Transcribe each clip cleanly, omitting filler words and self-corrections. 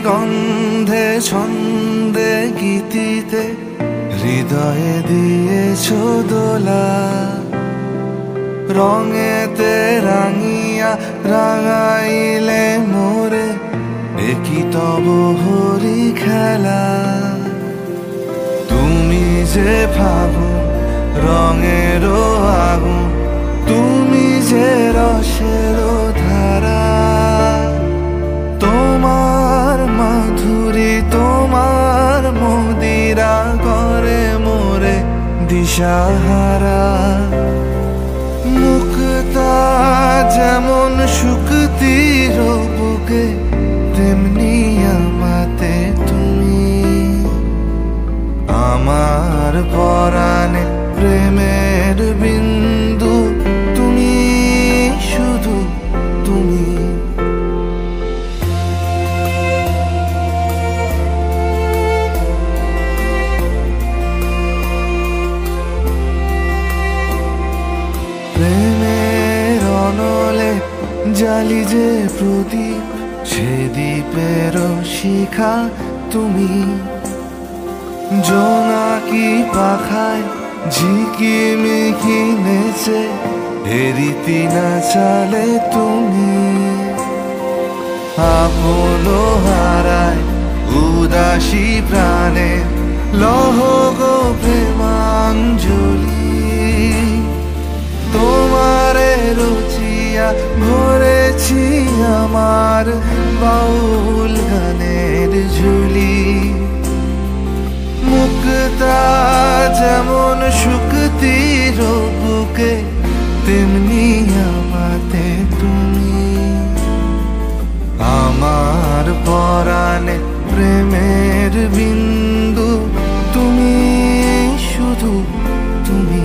গন্ধে ছন্দে গীতিতে হৃদয়ে দিয়েছ দোলা, রঙেতে রাঙিয়া রাঙাইলে মোরে একই তব হরি খেলা। তুমি যে ফাগুন রঙেরও আগুন, তুমি যে রসেরও ধারা, তোমার মাধুরী তোমার মদিরা করে মোরে দিশাহারা। মুক্তা যেমন শুকতির বুকে, তেমনি আমাতে তুমি। আমার পরাণে প্রেমের বিন্দু তুমি, শুধু তুমি। প্রেমের অনলে জালি যে প্রদীপ, সে দ্বীপের শিখা তুমি। জোনাকি পাখায় ঝিকিমিকি নেচে হেরিতি না চালে তুমি। আপন হারায় উদাসী প্রাণে লহ গো প্রেমাঞ্জলি। তোমারে রুচিয়া ভরেছি আমার বাউল গানের ঝুলি। মুক্তা যেমন শুকতির বুকে, তেমনি আমাতে তুমি। আমার পরাণে প্রেমের বিন্দু তুমি, শুধু তুমি।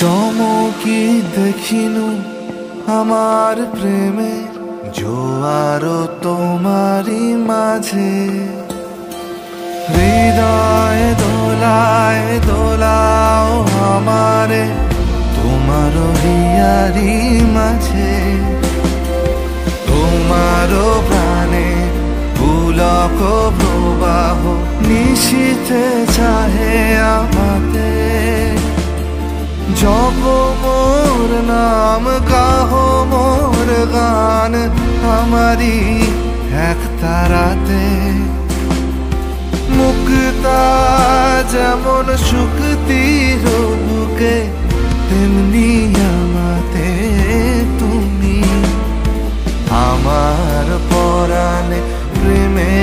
চমকি দেখিনু আমার প্রেমের জোয়ার তোমারই মাঝে। হৃদয় দোলায় দোলাও আমারে তোমার হিয়ারি মাঝে। তোমার প্রাণে পুলক প্রবাহ নিশীথে চাহে আমাতে। জপ মোর নাম গাহো মোর গান আমারি এক তারাতে। মুক্তা যেমন শুকতির বুকে, তেমনি আমাতে তুমি। আমার পরাণে প্রেমে